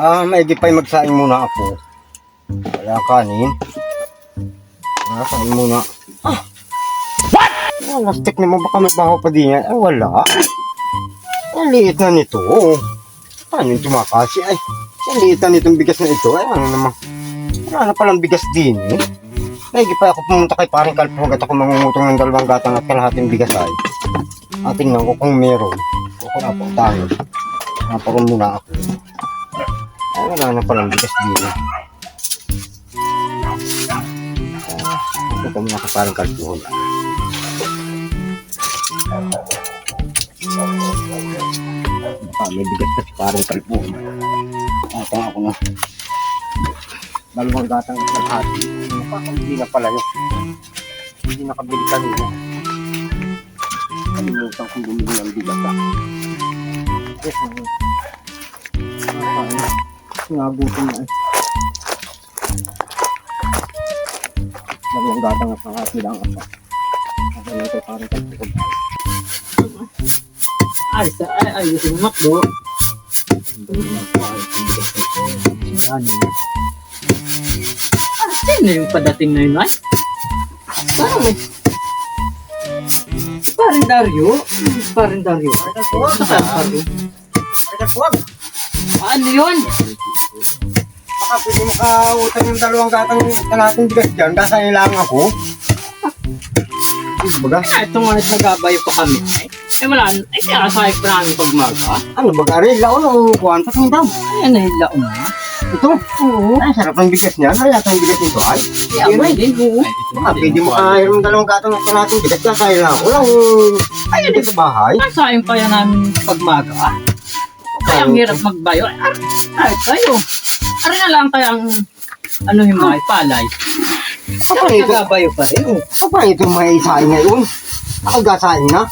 Maigi pa'y magsaing muna ako. Wala kanin. Kain muna. Lastik naman baka mabaho pa din yan. Wala. Ang liit na nito. Paano yung tumakasi? Ang liit na nitong bigas na ito. Ano naman? Wala na palang bigas din. Maigi pa ako pumunta kay paring Kalpog at ako mangungutong ng 2 gatang at kalahating bigas ay. Tingnan ko kung meron. Kung napuntahan. Naparoon muna ako. Wala na palang bigas din. Ito muna kay paring Kalpog. May bigas na si paring Kalpog. Ako na. 2 gatang at kalahati. Hindi na pala yun. Hindi nakabili kanina. Kalimutan kong bumili ng bigas na. Nagutom na eh. 2 gatang at kalahati lang ako. Ako na ito parang Kalpog. Ayos yung makdo. Sino yung padating na yun ay? Parang may... Parang Dario. Ano yun? Baka pwede mo kautang yung 2 gatang kalahating bigas dyan. Kasayin lang ako. Baga? Ito nga nagabayo pa kami. Wala. Kaya kasayag pa namin pagmaga. Ano baga rin? Laon o kuhan? Pating daw. Ayan, nahilaon na. Ito? Oo. Sarap ng bigas niya. Nalata yung bigas nito ay. Abay din, oo. Pwede mo kahiram 2 gatang at kalahating bigas. Kasayin lang ako. Walang... Ayun dito sa bahay. Kasayang pa yan namin pagmaga. Kaya ang hirap magbayo. Ay, tayo. Ari na lang kaya ang ano yung mga palay. Kaya nagabayo pa rin. Paano ito may isahin ngayon? Ako gasahin na.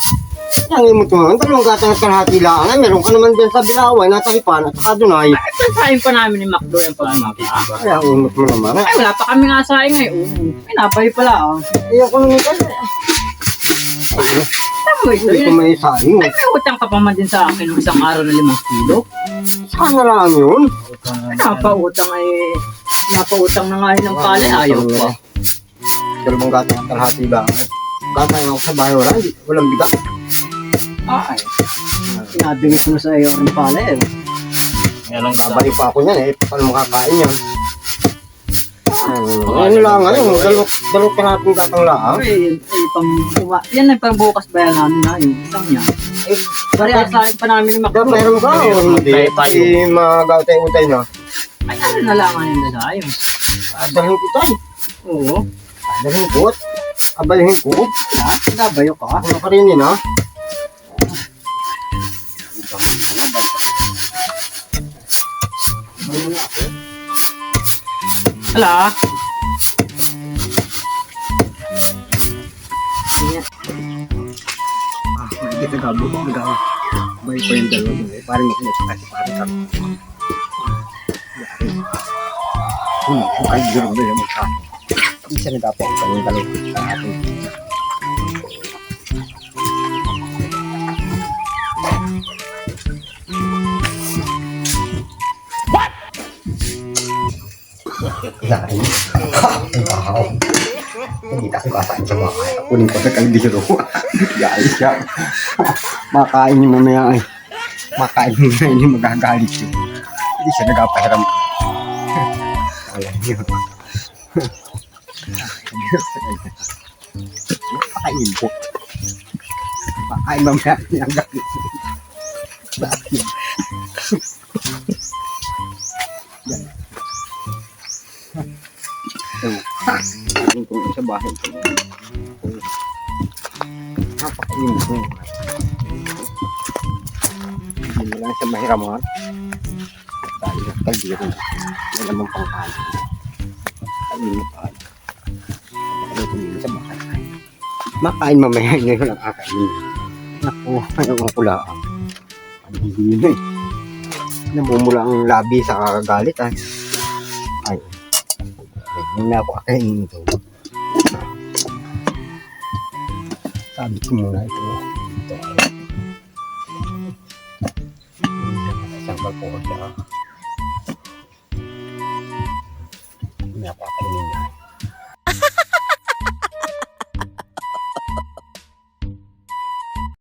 Yang mo ito naman, 2 gatang at kalahati lang. Meron ka naman dyan sa Bilaway, nasa Ipan at saka Dunay. Ay, kasayang pa namin ni Macdo yung pagmaga. Kaya unot mo naman. Ay, wala pa kami nga sayang ngayon. Ay, nabayo pala. Ayoko naman kasi. Tama ito. Hindi ko may isahin. Ay, may utang ka pa man din sa akin ng isang araw na 5 kilo. Sana lang yun. Napautang na nga yun ng palay. Ayaw pa. 2 gatang at kalahati lang. Gatang ako sa bahay walang bigas. Ay, sinabing ko na sa iyo ng palay. Babalik pa ako niyan paano makakain yan? Ano lang, 2 kalahating gatang lang. Yan ay pambukas ba yan namin na yung isang niya. Kaya sa'yo pa namin ni Macdo. Meron ka o hindi? Hindi mag-utay-utay na. Ay, ano na lang ang yung sa'yo. Dalhin ko tayo. Oo. Dalhin ko. Abalhin ko. Ha? Nabayo ka? Ano ka rin yun ha? Hala? Kita gabo ko magawa. Bay ko yung 2 doon parang makinig kasi parang ka. Ay, gano'n ba yung magka? Isa na dapat ang yung 2 sa atin. What? Lain. Wow. Hindi na ako kasain sa bahay. Kunin ko sa kaldero. Galit siya. Makain niyo mamaya ay. Makain niyo na hindi magagalit siya. Hindi siya nagpapahiram. Alam niyo. Makain po. Makain mamaya niya ang galit. Bakit? Ang kung sa bahay ko. Napakain ko. Hindi mo lang siya mahiraman. Dahil sa kaldero. May naman pang kain. Kain mo pa. Ano tumili sa bahay. Makain mamaya ngayon ang kakain. Naku, ano ang pula. Ang hindi na eh. Namumula ang labi sa kakagalit ay. Ay. Hindi na ako kakainin ito. Sabi ko muna ito. Ito ay. Isang balkon siya. May ako kakainin yan.